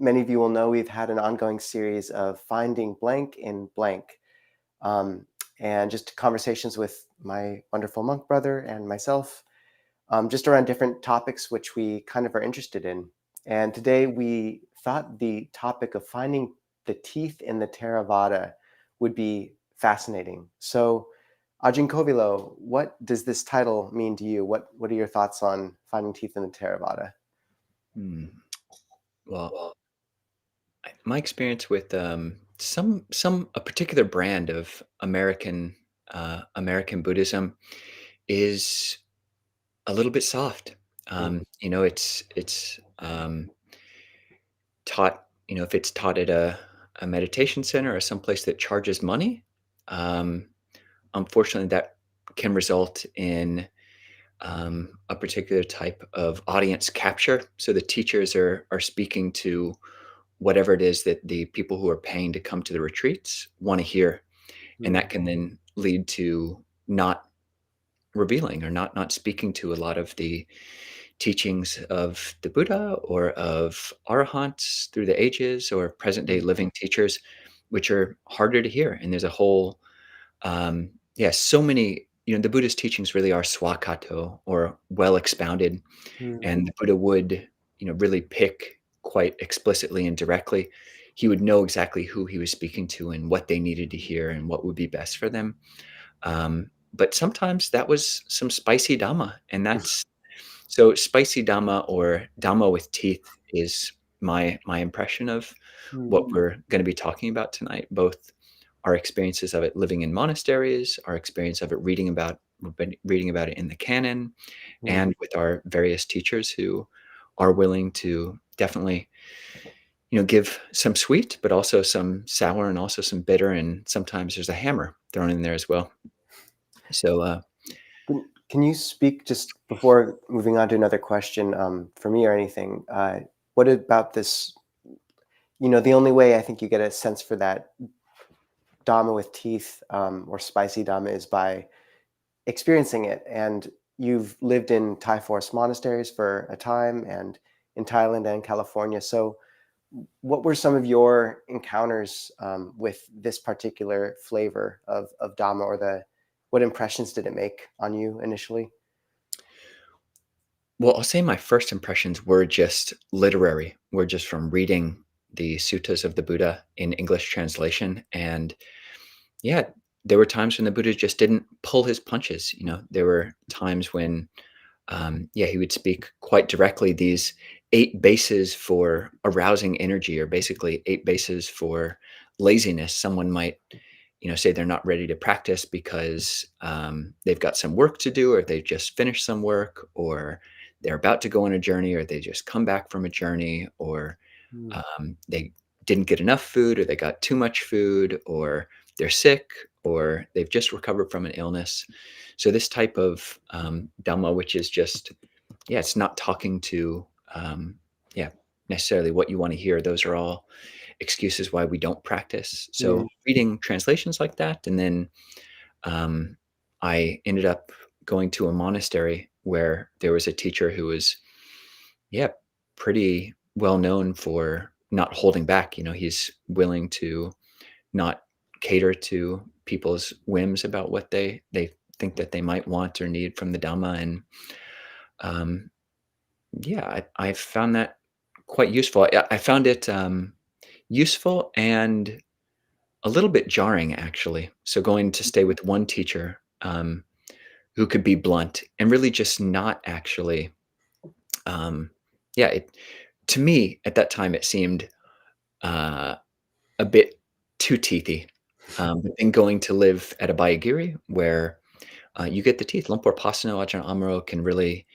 many of you will know, we've had an ongoing series of finding blank in blank, um, and just conversations with my wonderful monk brother and myself, just around different topics which we kind of are interested in. And today we thought the topic of finding the teeth in the Theravāda would be fascinating. So, Ajahn Kovilo, what does this title mean to you? What are your thoughts on finding teeth in the Theravāda? Hmm. Well, my experience with a particular brand of American Buddhism is a little bit soft. Mm, It's taught. If it's taught at a meditation center or someplace that charges money, um, unfortunately, that can result in a particular type of audience capture. So the teachers are speaking to whatever it is that the people who are paying to come to the retreats want to hear, and mm, that can then lead to not revealing or not speaking to a lot of the teachings of the Buddha or of arahants through the ages or present day mm, living teachers, which are harder to hear. And there's a whole so many. The Buddha's teachings really are swakato, or well expounded, mm, and the Buddha would, really pick quite explicitly and directly. He would know exactly who he was speaking to and what they needed to hear and what would be best for them. But sometimes that was some spicy Dhamma, and that's so spicy Dhamma or Dhamma with teeth is my impression of mm, what we're going to be talking about tonight. Both our experiences of it living in monasteries, our experience of it we've been reading about it in the canon, mm. and with our various teachers who are willing to definitely, give some sweet, but also some sour and also some bitter. And sometimes there's a hammer thrown in there as well. So, Can you speak just before moving on to another question, for me or anything? What about this? The only way I think you get a sense for that Dhamma with teeth, or spicy Dhamma, is by experiencing it. And you've lived in Thai forest monasteries for a time, and in Thailand and California. So, what were some of your encounters with this particular flavor of Dhamma, or what impressions did it make on you initially? well, I'll say my first impressions were just literary, were just from reading the suttas of the Buddha in English translation. And yeah, there were times when the Buddha just didn't pull his punches. There were times when, he would speak quite directly these 8 bases for arousing energy, or basically 8 bases for laziness. Someone might, say they're not ready to practice because they've got some work to do, or they've just finished some work, or they're about to go on a journey, or they just come back from a journey, or Mm, they didn't get enough food, or they got too much food, or they're sick, or they've just recovered from an illness. So this type of Dhamma, which is just, it's not talking to, yeah, necessarily what you want to hear. Those are all excuses why we don't practice. So mm, reading translations like that, and then um, I ended up going to a monastery where there was a teacher who was, yeah, pretty well known for not holding back. He's willing to not cater to people's whims about what they think that they might want or need from the Dhamma. And um, I found that quite useful. I found it useful and a little bit jarring, actually. So going to stay with one teacher who could be blunt and really just not actually, um, it to me at that time it seemed uh, a bit too teethy. But then going to live at a Bayagiri where you get the teeth. Lumpur Pasano Ajahn Amaro can really,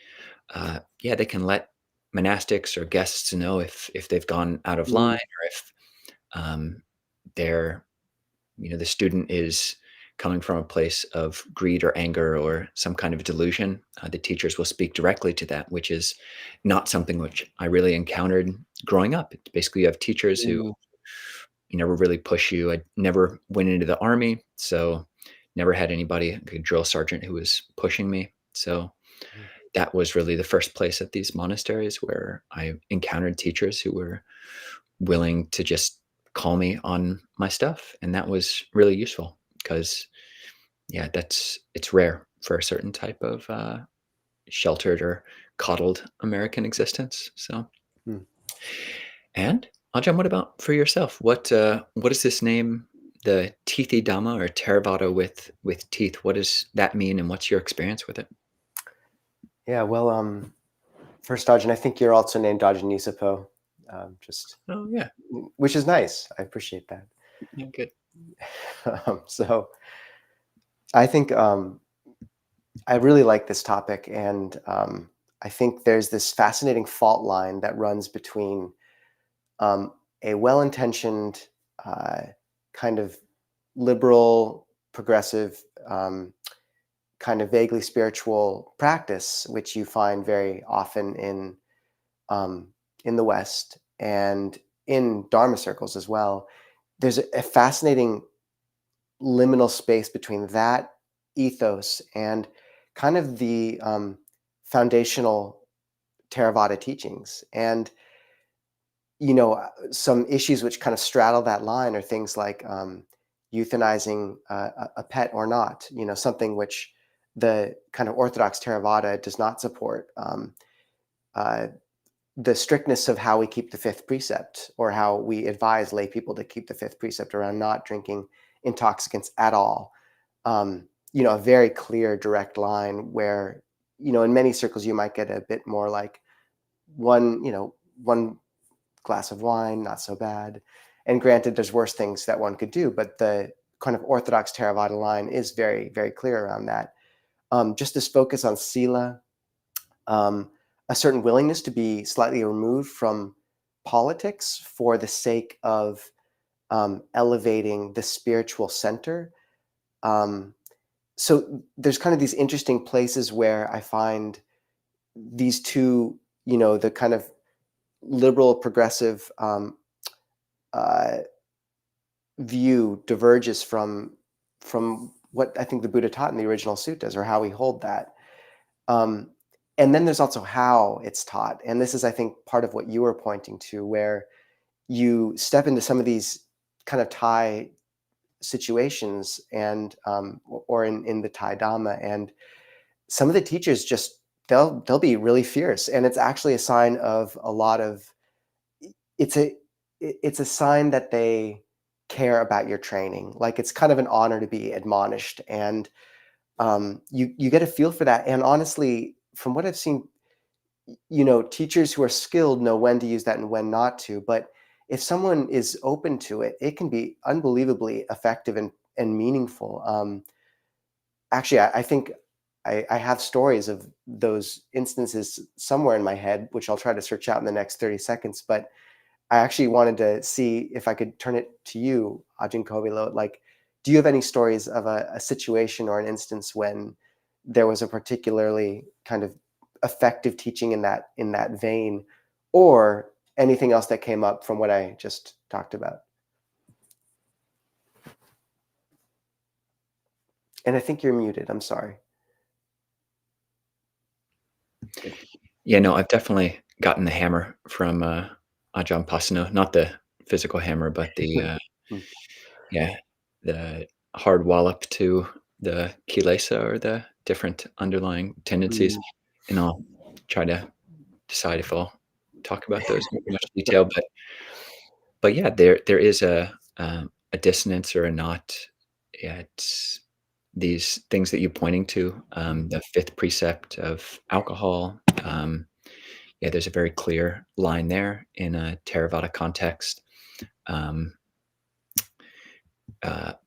they can let monastics or guests know if they've gone out of line, mm, or if um, they're, the student is coming from a place of greed or anger or some kind of delusion. The teachers will speak directly to that, which is not something which I really encountered growing up. It's basically, you have teachers who mm, never really push you. I never went into the army, so never had anybody, like a drill sergeant, who was pushing me. So mm, that was really the first place at these monasteries where I encountered teachers who were willing to just call me on my stuff, and that was really useful because yeah, it's rare for a certain type of sheltered or coddled American existence. So, Hmm. and Ajahn, what about for yourself? What is this name, the Teethy Dhamma or Theravāda with teeth? What does that mean, and what's your experience with it? Yeah, well, first, Ajahn, I think you're also named Ajahn Nisabho, just Oh yeah, which is nice. I appreciate that. yeah, good. So I think I really like this topic, and I think there's this fascinating fault line that runs between um, a well-intentioned uh, kind of liberal, progressive, kind of vaguely spiritual practice, which you find very often um, in the West and in Dharma circles as well. There's a fascinating liminal space between that ethos and kind of the foundational Theravada teachings. And some issues which kind of straddle that line are things like euthanizing a pet or not. Something which the kind of Orthodox Theravada does not support. Uh, the strictness of how we keep the fifth precept, or how we advise lay people to keep the fifth precept around not drinking intoxicants at all. A very clear, direct line where, in many circles you might get a bit more like one glass of wine, not so bad. And granted, there's worse things that one could do, but the kind of Orthodox Theravada line is very, very clear around that. Just this focus on sila, um, a certain willingness to be slightly removed from politics for the sake of elevating the spiritual center. Um, so there's kind of these interesting places where I find these two, the kind of liberal progressive uh, view diverges from what I think the Buddha taught in the original suttas, or how we hold that. Um, and then there's also how it's taught, and this is, I think, part of what you were pointing to, where you step into some of these kind of Thai situations, and or in the Thai Dhamma, and some of the teachers just they'll be really fierce, and it's actually a sign of a lot of it's a it's a sign that they care about your training. Like, it's kind of an honor to be admonished, and you get a feel for that. And honestly, from what I've seen, teachers who are skilled know when to use that and when not to. But if someone is open to it, it can be unbelievably effective and meaningful. Actually, I think I have stories of those instances somewhere in my head, which I'll try to search out in the next 30 seconds. But I actually wanted to see if I could turn it to you, Ajahn Kovilo. Like, do you have any stories of a situation or an instance when there was a particularly kind of effective teaching in that vein, or anything else that came up from what I just talked about? And I think you're muted. I'm sorry. Yeah, no, I've definitely gotten the hammer from Ajahn Pasano, not the physical hammer, but the Mm, yeah, the hard wallop to the kilesa or the different underlying tendencies, mm, and I'll try to decide if I'll talk about those in much detail. But yeah, there is a dissonance or a knot at these things that you're pointing to. The fifth precept of alcohol. Yeah, there's a very clear line there in a Theravada context. Um,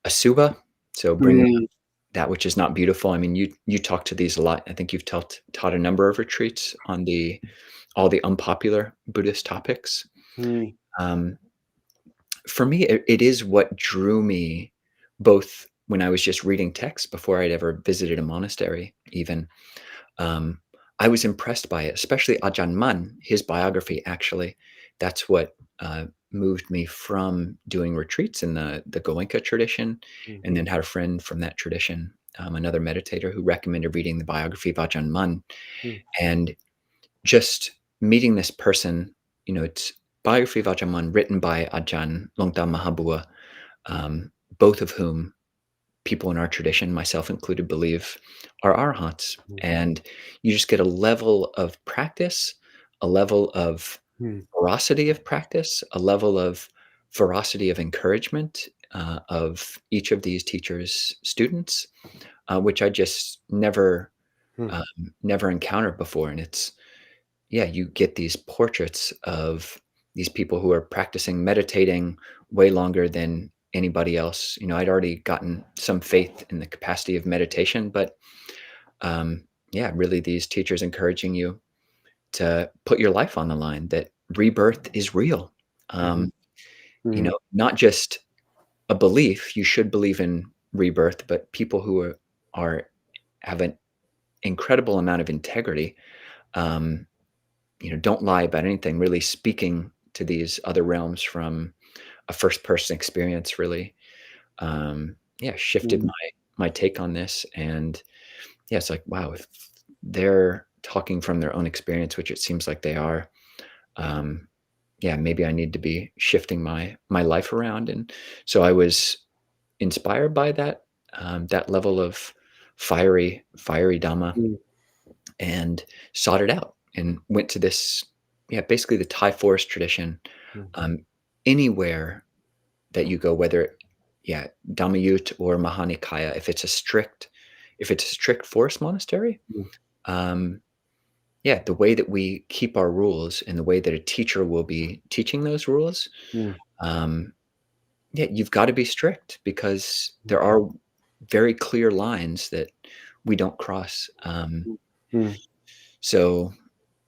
Asuba, so bringing mm, that which is not beautiful. I mean, you talk to these a lot. I think you've taught a number of retreats on all the unpopular Buddhist topics. mm, Um, for me, it is what drew me, both when I was just reading texts before I'd ever visited a monastery, even. Um, I was impressed by it, especially Ajahn Mun, his biography. Actually, that's what moved me from doing retreats in the Goenka tradition, mm, and then had a friend from that tradition, another meditator, who recommended reading the biography of Ajahn Mun, mm, and just meeting this person. It's biography of Ajahn written by Ajahn Longta Mahabua, both of whom people in our tradition, myself included, believe are arhats. Mm. And you just get a level of practice, a level of Mm. ferocity of practice, a level of ferocity of encouragement of each of these teachers' students, which I just Mm. never encountered before. And it's, yeah, you get these portraits of these people who are practicing meditating way longer than anybody else. I'd already gotten some faith in the capacity of meditation, but yeah, really these teachers encouraging you to put your life on the line, that rebirth is real. Mhm. Mm. Not just a belief. You should believe in rebirth, but people who are have an incredible amount of integrity, um, don't lie about anything, really speaking to these other realms from a first person experience, really, yeah, shifted Mm. my take on this. And yeah, it's like, wow, if they're talking from their own experience, which it seems like they are, um, yeah, maybe I need to be shifting my life around. And so I was inspired by that level of fiery Dhamma, Mm. and sought it out and went to this, yeah, basically the Thai forest tradition. Mm. Um, Anywhere that you go, whether, yeah, Dhammayut or Mahanikaya, if it's a strict forest monastery, Mm. um, yeah, the way that we keep our rules and the way that a teacher will be teaching those rules, Mm. um, yeah, you've got to be strict, because Mm. there are very clear lines that we don't cross. Mm. So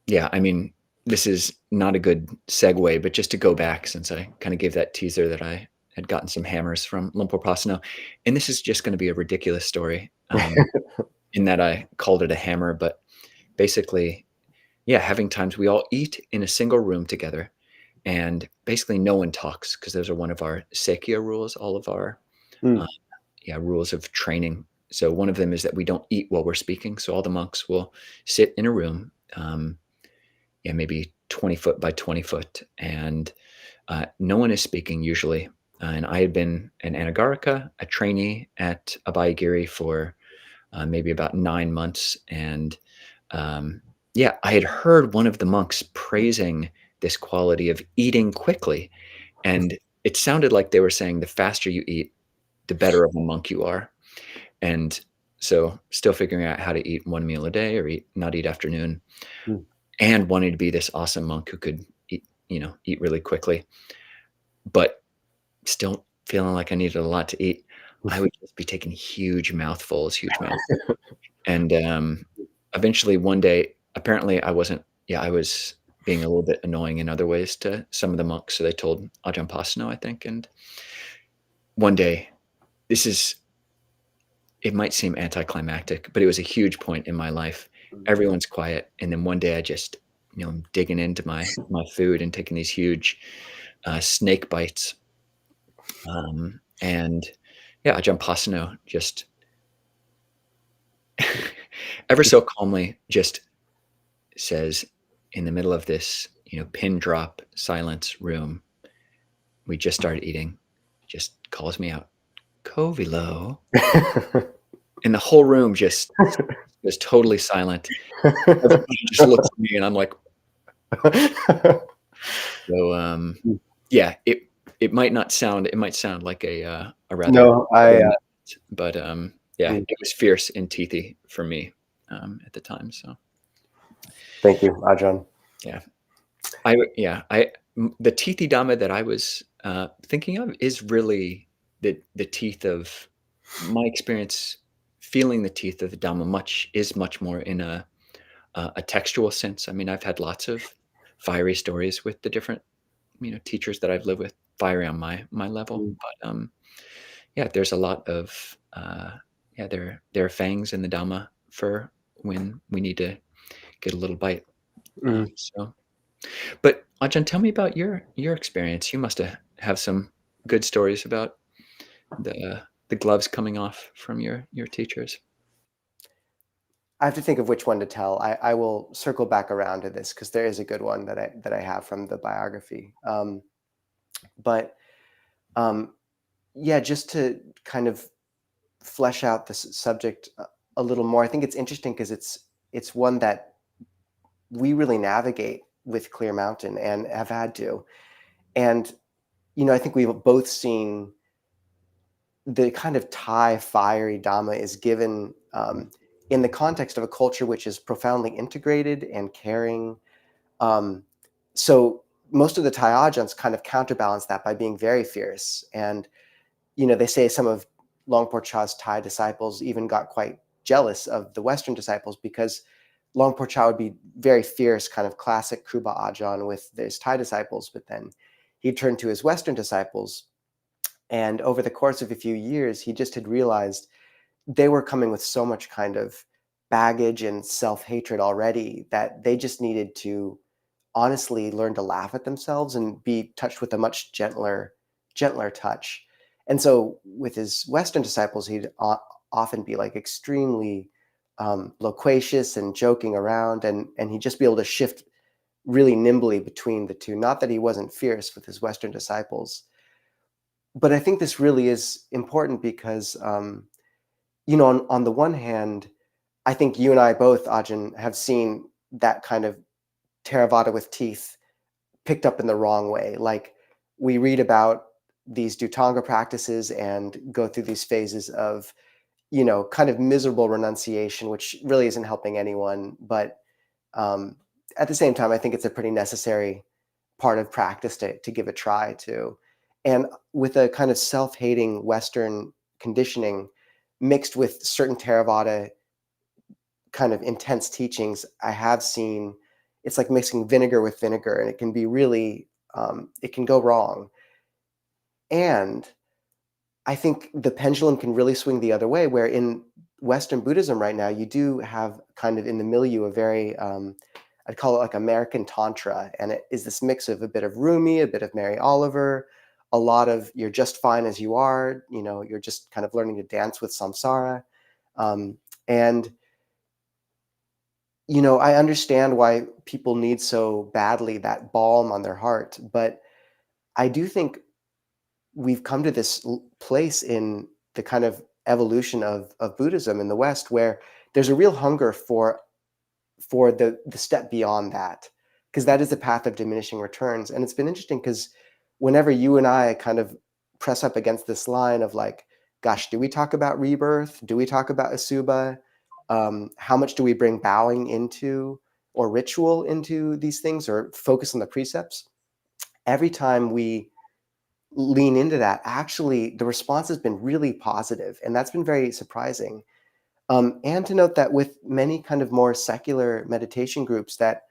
yeah, I mean, this is not a good segue, but just to go back, since I kind of gave that teaser that I had gotten some hammers from Lumpur Pasano, and this is just going to be a ridiculous story, in that I called it a hammer, but basically, yeah, having times we all eat in a single room together, and basically no one talks, because those are one of our Sekya rules, all of our uh, Mm. yeah, rules of training. So one of them is that we don't eat while we're speaking. So all the monks will sit in a room, yeah, maybe 20 foot by 20 foot, and no one is speaking usually. And I had been an Anagarika, a trainee at Abhayagiri for maybe about 9 months. And um, yeah, I had heard one of the monks praising this quality of eating quickly. And it sounded like they were saying the faster you eat, the better of a monk you are. And so still figuring out how to eat one meal a day, or not eat afternoon, Mm. and wanting to be this awesome monk who could eat really quickly, but still feeling like I needed a lot to eat. I would just be taking huge mouthfuls. And eventually one day, apparently I was being a little bit annoying in other ways to some of the monks. So they told Ajahn Pasano, I think. And one day, this is, it might seem anticlimactic, but it was a huge point in my life. Everyone's quiet. And then one day I just, I'm digging into my food and taking these huge snake bites. And yeah, Ajahn Pasano just ever so calmly just says, in the middle of this, pin drop silence room, we just started eating, just calls me out, Kovilo. And the whole room just was totally silent. Everybody just looks at me and I'm like, so yeah, it might sound like a rather No, but yeah, mm. it was fierce and teethy for me at the time. So Thank you, Ajahn. yeah, the teethy Dhamma that I was thinking of is really the teeth of my experience. Feeling the teeth of the Dhamma much more in a textual sense. I mean, I've had lots of fiery stories with the different teachers that I've lived with, fiery on my level, Mm. but yeah, there's a lot of yeah, there are fangs in the Dhamma for when we need to get a little bite. Mm. So, but Ajahn, tell me about your experience. You must have some good stories about the gloves coming off from your teachers. I have to think of which one to tell. I will circle back around to this because there is a good one that I have from the biography. But um, yeah, just to kind of flesh out this subject a little more, I think it's interesting because it's one that we really navigate with Clear Mountain and have had to. And I think we've both seen the kind of Thai fiery Dhamma is given in the context of a culture which is profoundly integrated and caring. Um, so most of the Thai Ajahns kind of counterbalance that by being very fierce. And they say some of Longpo Cha's Thai disciples even got quite jealous of the Western disciples because Longpo Cha would be very fierce, kind of classic Kruba Ajahn with his Thai disciples, but then he'd turn to his Western disciples. And over the course of a few years, he just had realized they were coming with so much kind of baggage and self-hatred already that they just needed to honestly learn to laugh at themselves and be touched with a much gentler touch. And so with his Western disciples, he'd often be like extremely loquacious and joking around, and he'd just be able to shift really nimbly between the two. Not that he wasn't fierce with his Western disciples, but I think this really is important because, on the one hand, I think you and I both, Ajahn, have seen that kind of Theravāda with teeth picked up in the wrong way. Like we read about these Dhutanga practices and go through these phases of, kind of miserable renunciation, which really isn't helping anyone. But at the same time, I think it's a pretty necessary part of practice to give a try to. And with a kind of self-hating Western conditioning mixed with certain Theravada kind of intense teachings, I have seen it's like mixing vinegar with vinegar, and it can be really, it can go wrong. And I think the pendulum can really swing the other way, where in Western Buddhism right now, you do have kind of in the milieu a very, I'd call it like American Tantra. And it is this mix of a bit of Rumi, a bit of Mary Oliver, a lot of you're just fine as you are, you're just kind of learning to dance with samsara. And I understand why people need so badly that balm on their heart, but I do think we've come to this place in the kind of evolution of Buddhism in the West where there's a real hunger for the step beyond that, because that is the path of diminishing returns. And it's been interesting because whenever you and I kind of press up against this line of like, gosh, do we talk about rebirth? Do we talk about Asubha? How much do we bring bowing into or ritual into these things or focus on the precepts? Every time we lean into that, actually, the response has been really positive, and that's been very surprising. And to note that with many kind of more secular meditation groups that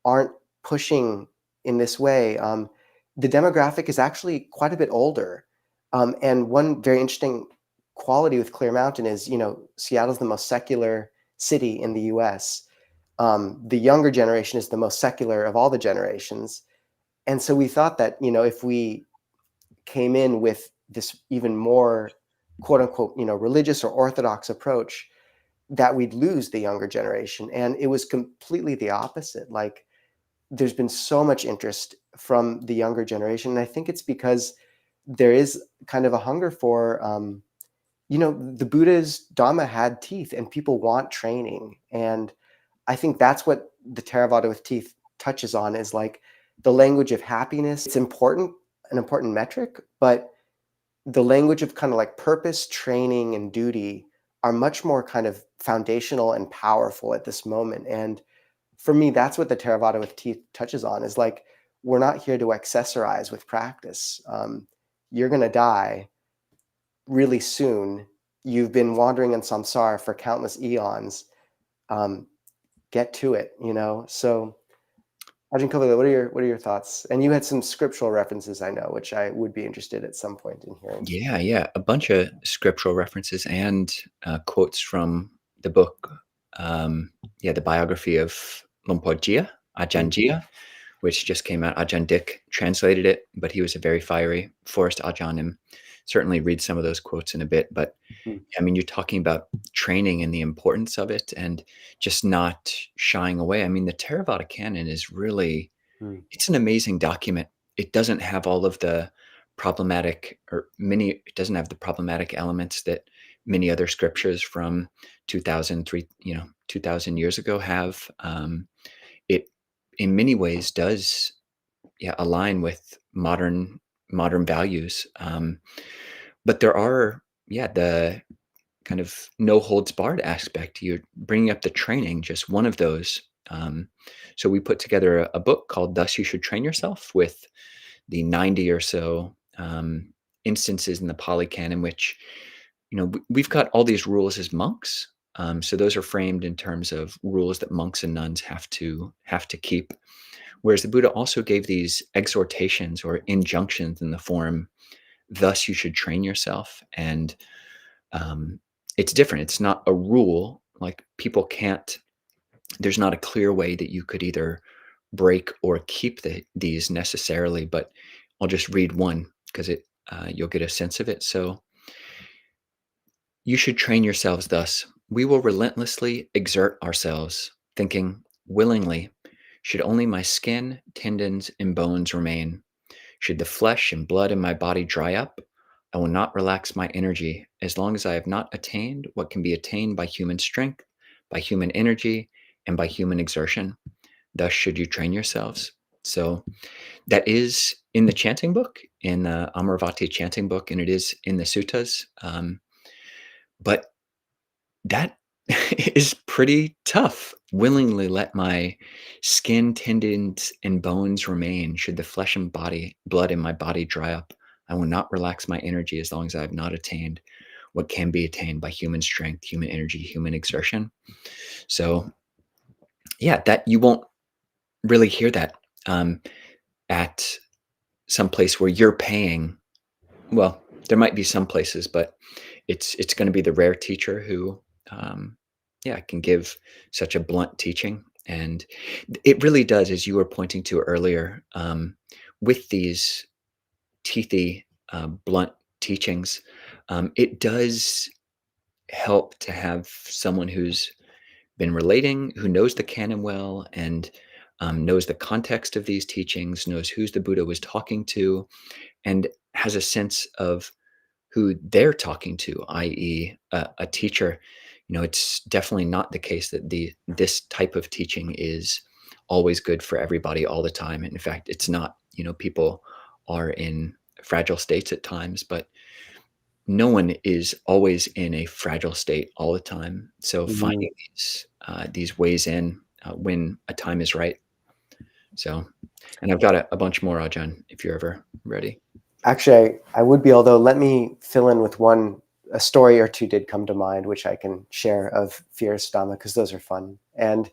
aren't pushing in this way, the demographic is actually quite a bit older. And one very interesting quality with Clear Mountain is, Seattle's the most secular city in the US. The younger generation is the most secular of all the generations. And so we thought that, if we came in with this even more quote unquote, religious or orthodox approach, that we'd lose the younger generation. And it was completely the opposite. Like there's been so much interest from the younger generation. And I think it's because there is kind of a hunger for, the Buddha's Dhamma had teeth and people want training. And I think that's what the Theravada with teeth touches on, is like the language of happiness. It's important, an important metric, but the language of kind of like purpose, training, and duty are much more kind of foundational and powerful at this moment. And for me, that's what the Theravada with teeth touches on, is like, we're not here to accessorize with practice. You're going to die really soon. You've been wandering in samsara for countless eons. Get to it, So, Ajahn Kovilo, what are your thoughts? And you had some scriptural references, I know, which I would be interested at some point in hearing. Yeah, a bunch of scriptural references and quotes from the book. The biography of Lumpur Jia, Ajahn Mm. Jia, which just came out. Ajahn Dick translated it, but he was a very fiery forest Ajahn. certainly read some of those quotes in a bit. But Mm, I mean, you're talking about training and the importance of it and just not shying away. I mean, the Theravāda canon is really, mm, it's an amazing document. It doesn't have all of the it doesn't have the problematic elements that many other scriptures from 2000 years ago have. It in many ways does, yeah, align with modern values. But there are, yeah, the kind of no holds barred aspect. You're bringing up the training, just one of those. Um, so we put together a book called "Thus You Should Train Yourself" with the 90 or so instances in the Pali Canon, which, we've got all these rules as monks. So those are framed in terms of rules that monks and nuns have to keep. Whereas the Buddha also gave these exhortations or injunctions in the form, "Thus you should train yourself," and um, it's different. It's not a rule. Like people can't. There's not a clear way that you could either break or keep these necessarily. But I'll just read one because you'll get a sense of it. So you should train yourselves thus. We will relentlessly exert ourselves, thinking willingly. Should only my skin, tendons, and bones remain, should the flesh and blood in my body dry up, I will not relax my energy as long as I have not attained what can be attained by human strength, by human energy, and by human exertion. Thus should you train yourselves. So that is in the chanting book, in the Amaravati chanting book, and it is in the suttas. But that is pretty tough. Willingly let my skin, tendons, and bones remain. Should the flesh and blood in my body dry up, I will not relax my energy as long as I have not attained what can be attained by human strength, human energy, human exertion. So, yeah, that you won't really hear that at some place where you're paying. Well, there might be some places, but it's going to be the rare teacher who, um, yeah, can give such a blunt teaching. And it really does, as you were pointing to earlier, with these teethy, blunt teachings, it does help to have someone who's been relating, who knows the canon well, and knows the context of these teachings, knows who's the Buddha was talking to, and has a sense of who they're talking to, i.e., a teacher. It's definitely not the case that this type of teaching is always good for everybody all the time. And in fact, it's not. People are in fragile states at times, but no one is always in a fragile state all the time. So mhm. finding these ways in when a time is right. So, and I've got a bunch more, Ajahn, if you're ever ready. Actually, I would be, although let me fill in with one. A story or two did come to mind, which I can share of Fierce Dhamma, because those are fun. And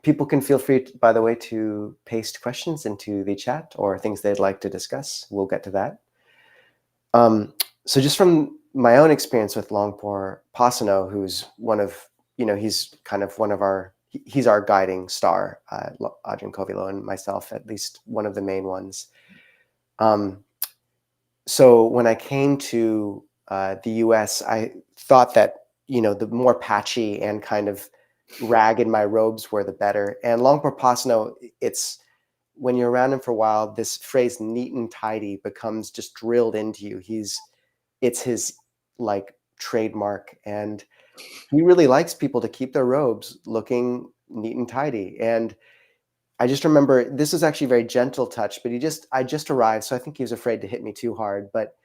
people can feel free, by the way, to paste questions into the chat or things they'd like to discuss. We'll get to that. So just from my own experience with Longpo Pasano, who's one of, he's kind of one of he's our guiding star, Ajahn Kovilo and myself, at least one of the main ones. So when I came to the US, I thought that, the more patchy and kind of ragged my robes were, the better. And Longpo Pasano, it's, when you're around him for a while, this phrase "neat and tidy" becomes just drilled into you. It's his like trademark, and he really likes people to keep their robes looking neat and tidy. And I just remember, this is actually a very gentle touch, but I just arrived, so I think he was afraid to hit me too hard. But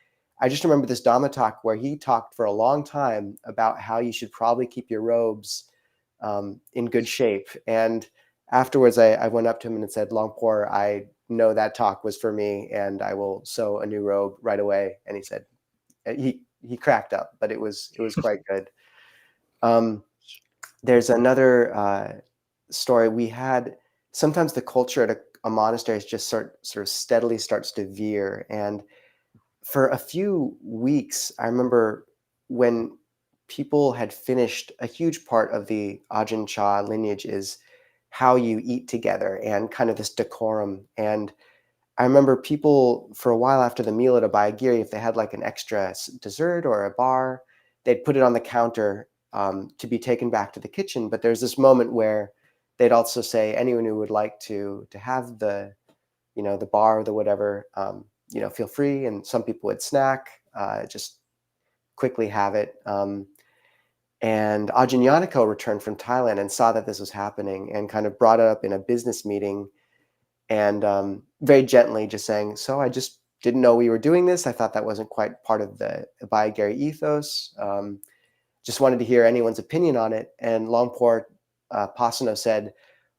I just remember this Dhamma talk where he talked for a long time about how you should probably keep your robes in good shape. And afterwards, I went up to him and said, "Longpo, I know that talk was for me, and I will sew a new robe right away." And he said, he cracked up, but it was quite good. Um, there's another story we had. Sometimes the culture at a monastery is just sort of steadily starts to veer, and for a few weeks, I remember when people had finished, a huge part of the Ajahn Chah lineage is how you eat together and kind of this decorum. And I remember people for a while after the meal at Abhayagiri, if they had like an extra dessert or a bar, they'd put it on the counter to be taken back to the kitchen. But there's this moment where they'd also say anyone who would like to have the, the bar or the whatever, feel free. And some people would snack, just quickly have it. And Ajahn Yanako returned from Thailand and saw that this was happening and kind of brought it up in a business meeting, and very gently just saying, so I just didn't know we were doing this. I thought that wasn't quite part of the Abhayagiri ethos. Just wanted to hear anyone's opinion on it. And Longpor Pasano said,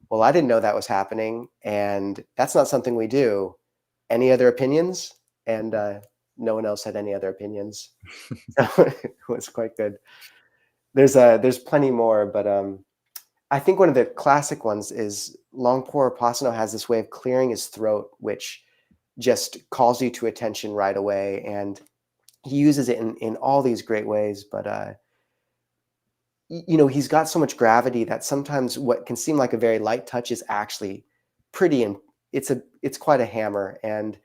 well, I didn't know that was happening, and that's not something we do. Any other opinions? And no one else had any other opinions. So it was quite good. There's plenty more, but I think one of the classic ones is Longpor Pasano has this way of clearing his throat, which just calls you to attention right away. And he uses it in all these great ways. But, he's got so much gravity that sometimes what can seem like a very light touch is actually pretty, and it's quite a hammer. And,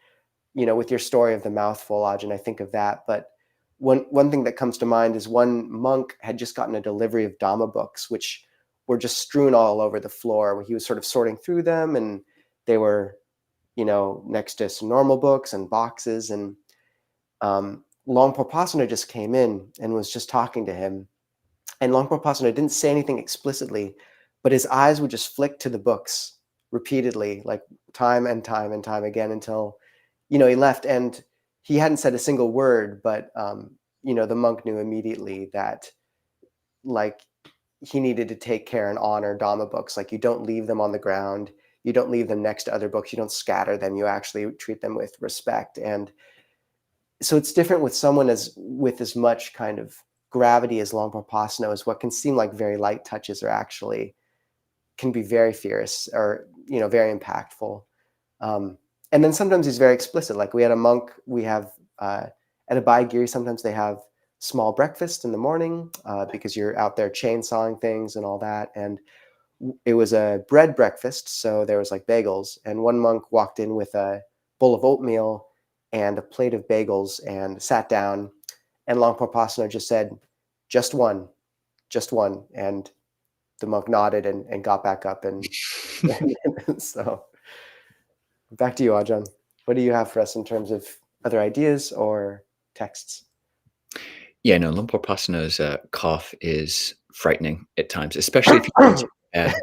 with your story of the mouthful, Ajahn, I think of that. But one thing that comes to mind is one monk had just gotten a delivery of Dhamma books, which were just strewn all over the floor, where he was sort of sorting through them, and they were, next to some normal books and boxes. And Longpo Pasano just came in and was just talking to him. And Longpo Pasano didn't say anything explicitly, but his eyes would just flick to the books repeatedly, like time and time and time again, until, he left. And he hadn't said a single word, but, the monk knew immediately that, like, he needed to take care and honor Dhamma books. Like, you don't leave them on the ground. You don't leave them next to other books. You don't scatter them. You actually treat them with respect. And so it's different with someone with as much kind of gravity as Longpo Pasano, as what can seem like very light touches are actually can be very fierce, or, very impactful. And then sometimes he's very explicit. Like, we had a monk, we have at Abhayagiri, sometimes they have small breakfast in the morning because you're out there chainsawing things and all that. And it was a bread breakfast, so there was like bagels. And one monk walked in with a bowl of oatmeal and a plate of bagels and sat down. And Longpo Pasano just said, just one, just one. And the monk nodded and got back up. And so back to you, Ajahn. What do you have for us in terms of other ideas or texts? Yeah, no, Lumpur Pasano's cough is frightening at times, especially if he thinks it's bad.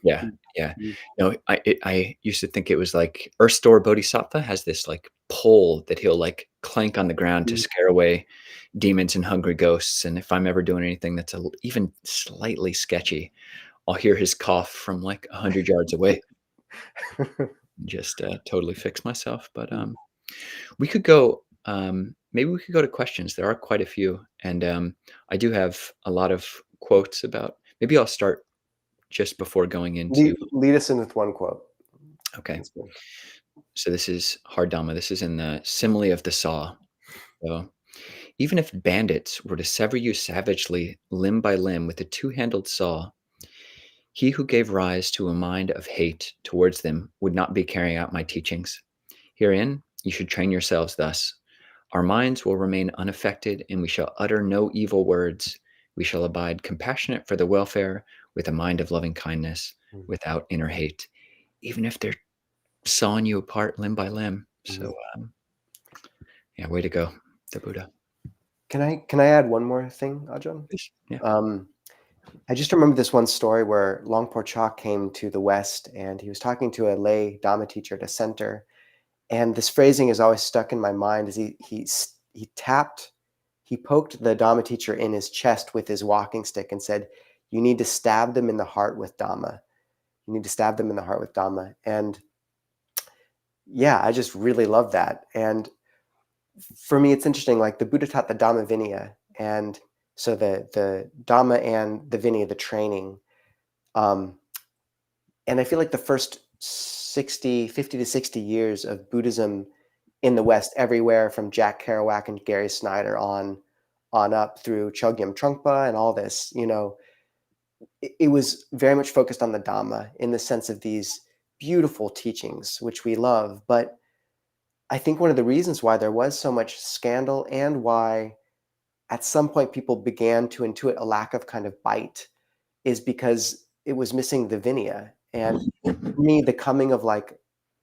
Yeah, yeah. No, I used to think it was like Earth Store Bodhisattva has this like pole that he'll like clank on the ground to scare away demons and hungry ghosts. And if I'm ever doing anything that's even slightly sketchy, I'll hear his cough from like 100 yards away. Just totally fix myself. But we could go. Maybe we could go to questions. There are quite a few, and I do have a lot of quotes about. Maybe I'll start just before going into. Lead us in with one quote. Okay, so this is Hard Dhamma. This is in the simile of the saw. So, even if bandits were to sever you savagely, limb by limb, with a two-handled saw, he who gave rise to a mind of hate towards them would not be carrying out my teachings. Herein, you should train yourselves thus. Our minds will remain unaffected, and we shall utter no evil words. We shall abide compassionate for the welfare, with a mind of loving kindness, without inner hate, even if they're sawing you apart limb by limb. So, yeah, way to go, the Buddha. Can I add one more thing, Ajahn? Yeah. I just remember this one story where Longpo Chok came to the West, and he was talking to a lay Dhamma teacher at a center. And this phrasing is always stuck in my mind. As he poked the Dhamma teacher in his chest with his walking stick and said, "You need to stab them in the heart with Dhamma. You need to stab them in the heart with Dhamma." And yeah, I just really love that. And for me, it's interesting. Like, the Buddha taught the Dhamma Vinaya, and so the Dhamma and the Vinaya, the training. And I feel like the first 50 to 60 years of Buddhism in the West, everywhere from Jack Kerouac and Gary Snyder on up through Chogyam Trungpa and all this, it was very much focused on the Dhamma in the sense of these beautiful teachings, which we love. But I think one of the reasons why there was so much scandal and why at some point people began to intuit a lack of kind of bite is because it was missing the Vinaya. And for me, the coming of like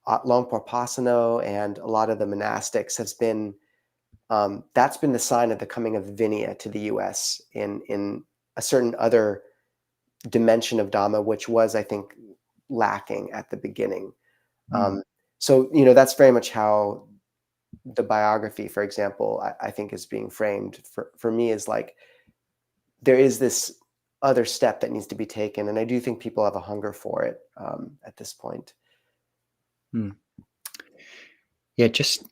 Longpo Pasano and a lot of the monastics has been that's been the sign of the coming of Vinaya to the U.S. in a certain other dimension of Dhamma, which was, I think, lacking at the beginning. Mm. So, that's very much how the biography, for example, I think is being framed for me is like there is this other step that needs to be taken, and I do think people have a hunger for it at this point. Mm. Yeah, just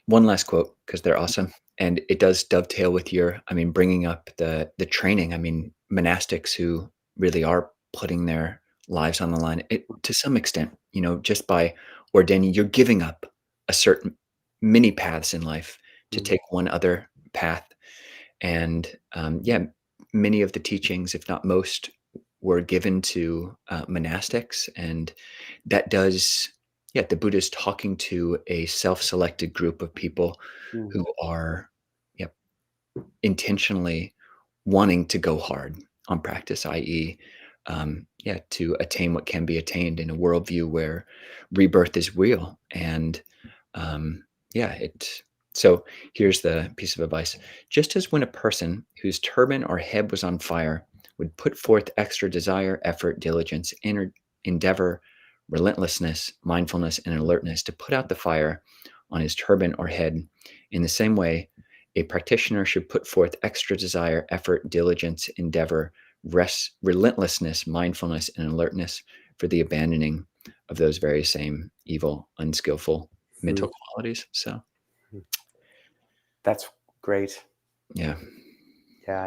one last quote because they're awesome, and it does dovetail with your, I mean, bringing up the training. I mean, monastics who really are putting their lives on the line, to some extent, just by ordaining, you're giving up a certain many paths in life to Mm, take one other path. And yeah, many of the teachings, if not most, were given to monastics, and that does, yeah, the Buddha is talking to a self-selected group of people mm, who are, yeah, intentionally wanting to go hard on practice, i.e., yeah, to attain what can be attained in a worldview where rebirth is real. And yeah, so here's the piece of advice. Just as when a person whose turban or head was on fire would put forth extra desire, effort, diligence, endeavor, relentlessness, mindfulness, and alertness to put out the fire on his turban or head, in the same way, a practitioner should put forth extra desire, effort, diligence, endeavor, rest, relentlessness, mindfulness, and alertness for the abandoning of those very same evil, unskillful mental mm, qualities. So, mm. That's great. yeah. Yeah,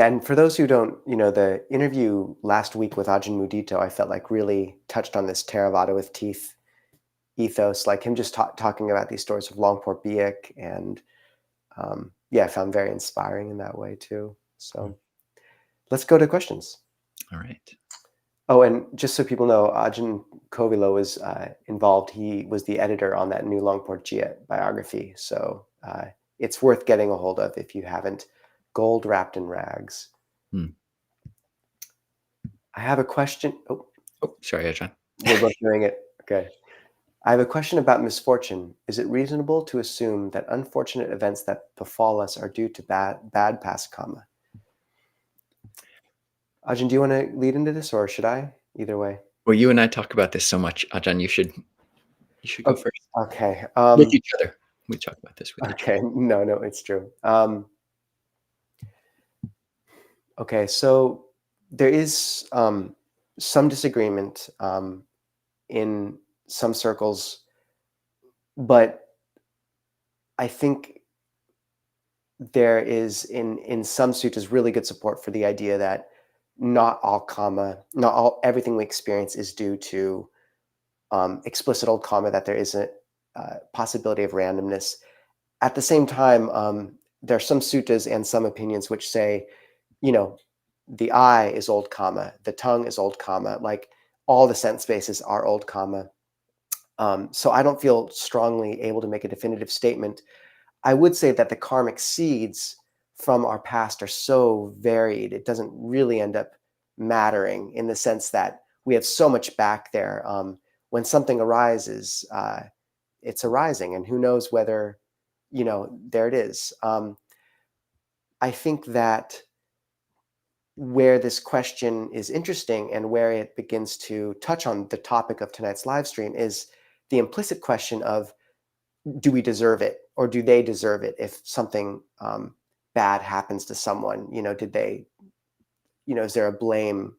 and for those who don't, the interview last week with Ajahn Mudito, I felt like really touched on this Theravāda with teeth ethos, like him just talking about these stories of Longpo Biak, and yeah, I found very inspiring in that way too. Mm. So let's go to questions. All right. Oh, and just so people know, Ajahn Kovilo was involved. He was the editor on that new Longpo Jia biography. So it's worth getting a hold of if you haven't. Gold wrapped in rags. Hmm. I have a question. Oh, Oh, sorry, Ajahn. we're both doing it. Okay. I have a question about misfortune. Is it reasonable to assume that unfortunate events that befall us are due to bad past karma? Ajahn, do you want to lead into this, or should I? Either way. Well, you and I talk about this so much, Ajahn. You should go Oh, first okay. with each other. We talk about this with each Okay. No, it's true. Okay, so there is some disagreement in some circles, but I think there is in some suttas really good support for the idea that not all karma, not all everything we experience is due to explicit old karma. That there is a possibility of randomness. At the same time, there are some suttas and some opinions which say, you know, the eye is old karma, the tongue is old karma, like all the sense bases are old karma. So I don't feel strongly able to make a definitive statement. I would say that the karmic seeds from our past are so varied, it doesn't really end up mattering in the sense that we have so much back there. When something arises, it's arising, and who knows whether, there it is. I think that where this question is interesting and where it begins to touch on the topic of tonight's live stream is the implicit question of, do we deserve it, or do they deserve it if something bad happens to someone? Did they, is there a blame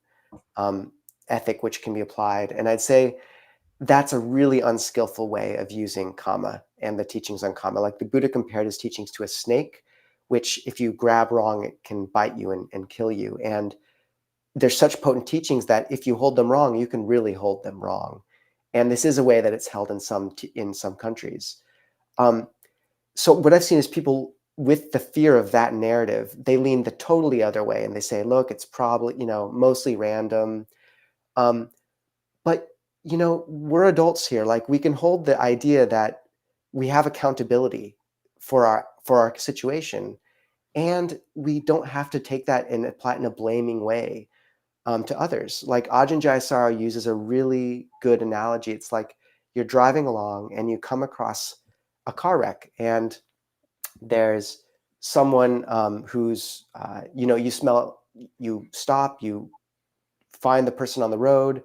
um, ethic which can be applied? And I'd say that's a really unskillful way of using karma and the teachings on karma. Like the Buddha compared his teachings to a snake, which if you grab wrong, it can bite you and kill you. And there's such potent teachings that if you hold them wrong, you can really hold them wrong. And this is a way that it's held in some countries. Um, so what I've seen is people with the fear of that narrative, they lean the totally other way and they say, look, it's probably, mostly random. Um, but we're adults here. Like, we can hold the idea that we have accountability for our situation, and we don't have to take that and apply it in a blaming way to others. Like Ajahn Jayasara uses a really good analogy. It's like you're driving along and you come across a car wreck, and there's someone who's, you smell, you stop, you find the person on the road,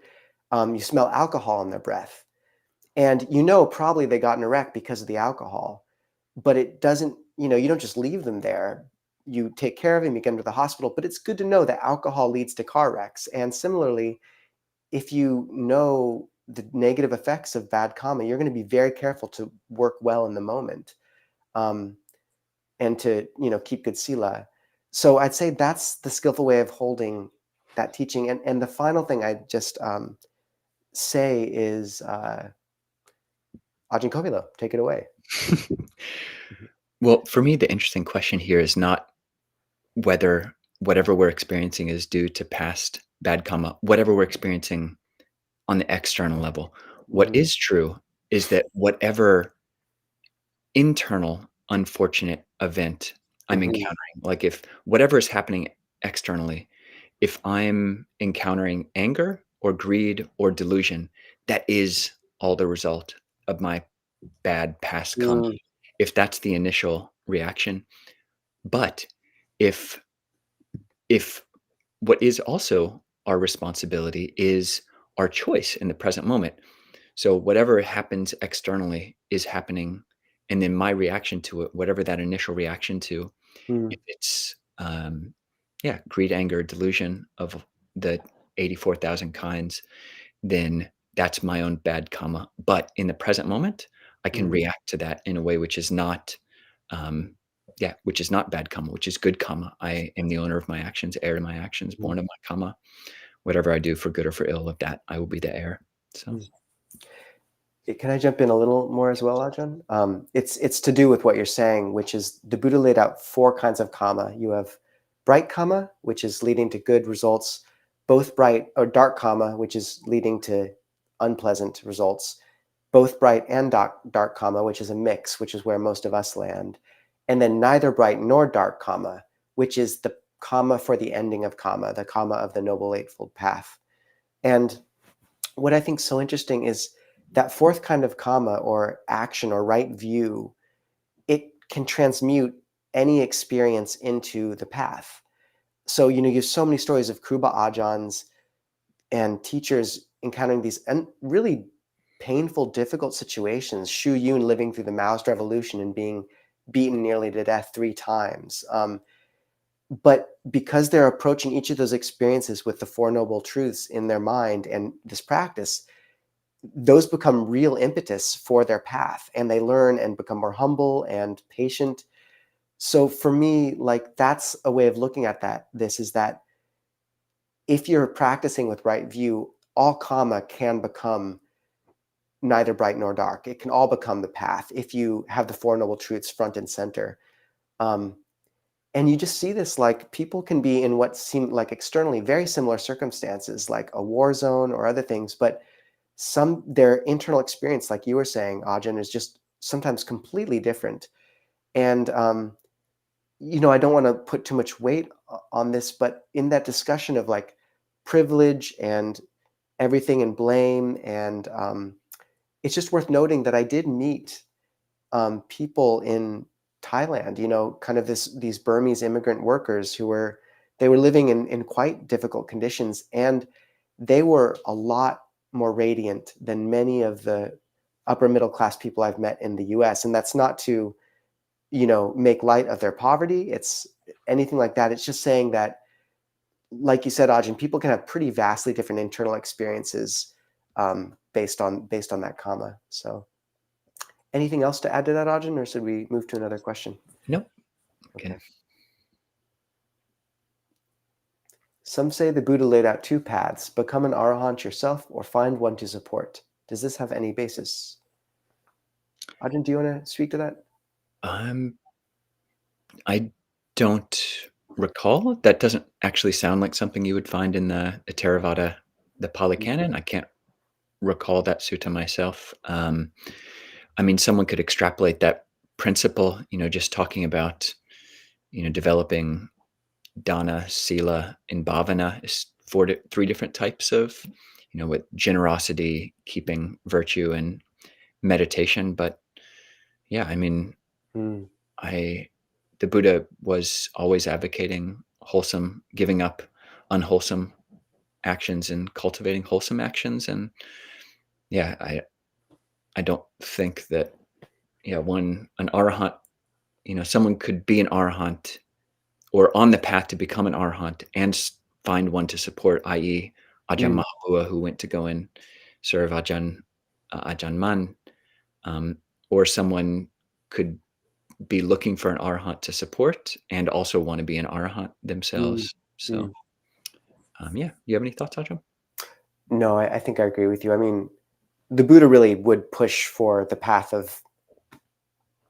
you smell alcohol in their breath. And probably they got in a wreck because of the alcohol, but it doesn't, you don't just leave them there. You take care of them, you get them to the hospital, but it's good to know that alcohol leads to car wrecks. And similarly, if you know the negative effects of bad karma, you're going to be very careful to work well in the moment, um, and to, keep good sila. So I'd say that's the skillful way of holding that teaching. And the final thing I'd just say is, Ajahn Kovilo, take it away. Well, for me, the interesting question here is not whether whatever we're experiencing is due to past bad karma, whatever we're experiencing on the external level. What Mhm, is true is that whatever internal unfortunate event I'm mhm, encountering, like if whatever is happening externally, if I'm encountering anger or greed or delusion, that is all the result of my bad past karma. mm, If that's the initial reaction, but if if what is also our responsibility is our choice in the present moment. So whatever happens externally is happening, and then my reaction to it, whatever that initial reaction to, mm, if it's yeah, greed, anger, delusion of the 84,000 kinds, then that's my own bad karma. But in the present moment, I can mm, react to that in a way which is not, um, yeah, which is not bad karma, which is good karma. I am the owner of my actions, heir to my actions, mm, born of my karma. Whatever I do for good or for ill of that, I will be the heir. So, mm. Can I jump in a little more as well, Ajahn? It's to do with what you're saying, which is the Buddha laid out four kinds of karma. You have bright karma, which is leading to good results, both bright or dark karma, which is leading to unpleasant results, both bright and dark karma, which is a mix, which is where most of us land, and then neither bright nor dark karma, which is the karma for the ending of karma, the karma of the Noble Eightfold Path. And what I think is so interesting is that fourth kind of karma or action or right view, it can transmute any experience into the path. So, you have so many stories of Kruba Ajahns and teachers encountering these really painful, difficult situations. Shu Yun living through the Maoist revolution and being beaten nearly to death 3 times. But because they're approaching each of those experiences with the Four Noble Truths in their mind and this practice, those become real impetus for their path, and they learn and become more humble and patient. So for me, like, that's a way of looking at this is that if you're practicing with right view, all karma can become neither bright nor dark. It can all become the path if you have the Four Noble Truths front and center. Um, and you just see this, like, people can be in what seem like externally very similar circumstances, like a war zone or other things, but their internal experience, like you were saying, Ajahn, is just sometimes completely different. And I don't want to put too much weight on this, but in that discussion of like privilege and everything and blame, and it's just worth noting that I did meet people in Thailand, kind of these Burmese immigrant workers they were living in quite difficult conditions, and they were a lot more radiant than many of the upper middle class people I've met in the US. And that's not to, make light of their poverty. It's anything like that. It's just saying that, like you said, Ajahn, people can have pretty vastly different internal experiences based on that karma. So anything else to add to that, Ajahn, or should we move to another question? nope. Okay. Can Some say the Buddha laid out two paths: become an arahant yourself or find one to support. Does this have any basis? Ajahn, do you want to speak to that? um, I don't recall. That doesn't actually sound like something you would find in the Theravāda, the Pali Mhm. Canon. I can't recall that sutta myself. I mean, someone could extrapolate that principle, just talking about, developing dana, sila, and bhavana is three different types of, with generosity, keeping virtue, and meditation. But yeah, I mean, Mm, I the Buddha was always advocating wholesome, giving up unwholesome actions and cultivating wholesome actions. And yeah, I don't think that an arahant, someone could be an arahant or on the path to become an arahant and find one to support, i.e., Ajahn mm, Mahabua, who went to go and serve Ajahn Man, um, or someone could be looking for an arahant to support and also want to be an arahant mm, themselves. So, mm. yeah, you have any thoughts, Ajahn? No, I think I agree with you. I mean, the Buddha really would push for the path of,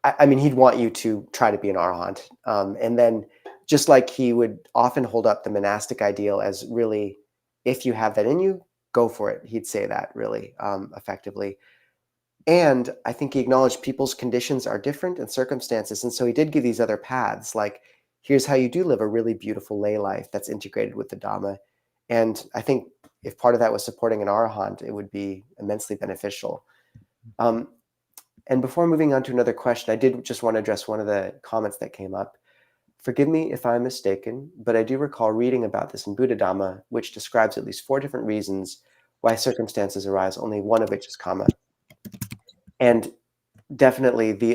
I mean, he'd want you to try to be an arahant. And then just like he would often hold up the monastic ideal as really, if you have that in you, go for it. He'd say that really effectively. And I think he acknowledged people's conditions are different and circumstances. And so he did give these other paths, like, here's how you do live a really beautiful lay life that's integrated with the Dhamma. And I think if part of that was supporting an arahant, it would be immensely beneficial. Um, and before moving on to another question, I did just want to address one of the comments that came up. Forgive me if I'm mistaken, but I do recall reading about this in Buddha Dhamma, which describes at least 4 different reasons why circumstances arise, only one of which is karma. And definitely the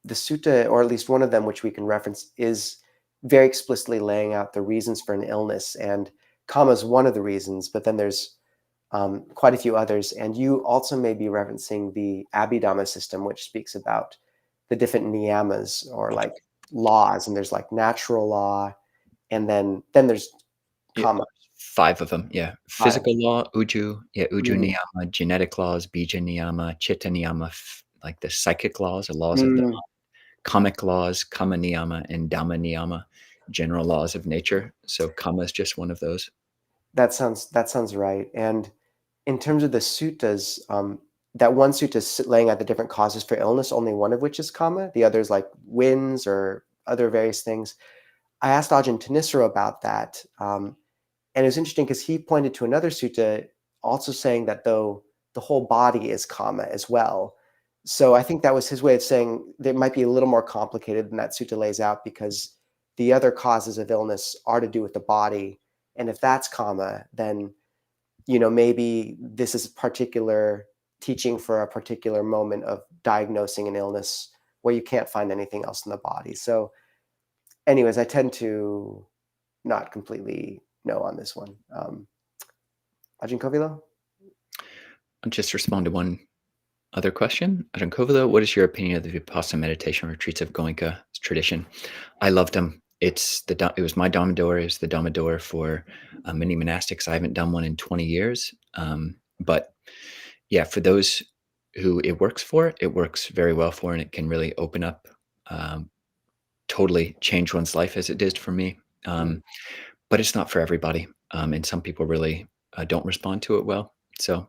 sutta, or at least one of them, which we can reference, is very explicitly laying out the reasons for an illness, and karma is one of the reasons, but then there's quite a few others. And you also may be referencing the Abhidhamma system, which speaks about the different niyamas, or like laws, and there's like natural law, and then there's Yeah, karma. 5 of them. Yeah, Five. physical law, uju. Yeah, uju Mm, niyama, genetic laws, bija niyama, chitta niyama, like the psychic laws, the laws of the mm, kamic laws, kama niyama, and dhamma niyama, general laws of nature. So kama is just one of those. that sounds right. And in terms of the suttas, that one sutta is laying out the different causes for illness, only one of which is karma. The others, like winds or other various things. I asked Ajahn Tanisaro about that, and it was interesting because he pointed to another sutta also saying that though the whole body is karma as well. So I think that was his way of saying that it might be a little more complicated than that sutta lays out, because the other causes of illness are to do with the body, and if that's karma, then maybe this is a particular teaching for a particular moment of diagnosing an illness where you can't find anything else in the body. So, anyways, I tend to not completely know on this one. Ajahn Kovilo? I'll just respond to one other question. Ajahn Kovilo, what is your opinion of the Vipassana meditation retreats of Goenka tradition? I loved them. It was my Dhammador. It was the Dhammador for many monastics. I haven't done one in 20 years. But yeah, for those who it works for, it works very well for, and it can really open up, um, totally change one's life as it did for me. Mm, But it's not for everybody. And some people really don't respond to it well. So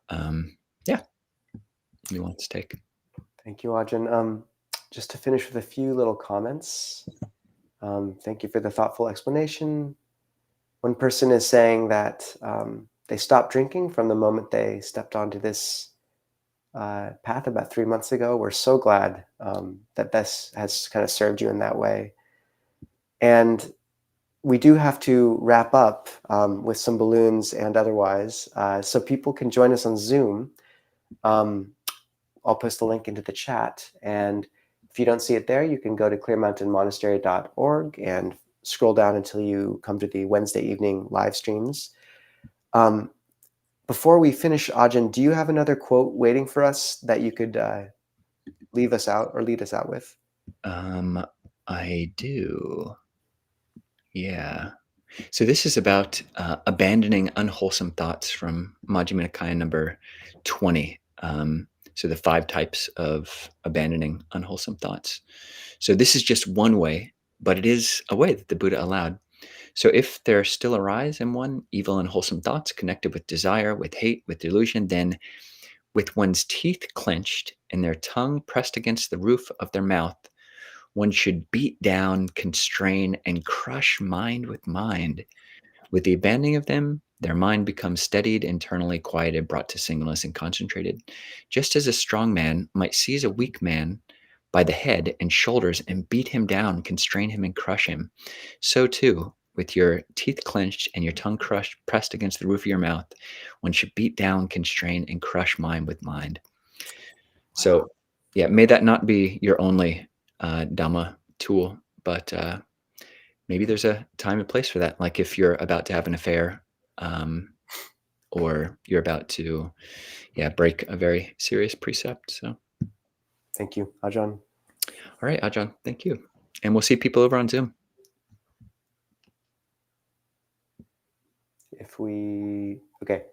um, yeah, nuanced take. thank you, Ajahn. Just to finish with a few little comments. Thank you for the thoughtful explanation. One person is saying that they stopped drinking from the moment they stepped onto this path about 3 months ago. We're so glad that this has kind of served you in that way. And we do have to wrap up with some balloons and otherwise. So people can join us on Zoom. Um, I'll post the link into the chat. And if you don't see it there, you can go to clearmountainmonastery.org and scroll down until you come to the Wednesday evening live streams. Um, Before we finish, Ajahn, do you have another quote waiting for us that you could leave us out or lead us out with? Um, I do. Yeah. So this is about abandoning unwholesome thoughts from Majjhima Nikaya number 20. So the 5 types of abandoning unwholesome thoughts. So this is just one way, but it is a way that the Buddha allowed. So if there still arise in one evil and wholesome thoughts connected with desire, with hate, with delusion, then with one's teeth clenched and their tongue pressed against the roof of their mouth, one should beat down, constrain, and crush mind with mind. With the abandoning of them, their mind becomes steadied, internally quieted, brought to singleness, and concentrated. Just as a strong man might seize a weak man by the head and shoulders and beat him down, constrain him, and crush him, so too, with your teeth clenched and your tongue crushed, pressed against the roof of your mouth, one should beat down, constrain, and crush mind with mind. So, yeah, may that not be your only Dhamma tool, but maybe there's a time and place for that. Like if you're about to have an affair, um, or you're about to, break a very serious precept. So, Thank you, Ajahn. all right, Ajahn, thank you. And we'll see people over on Zoom. If we, okay.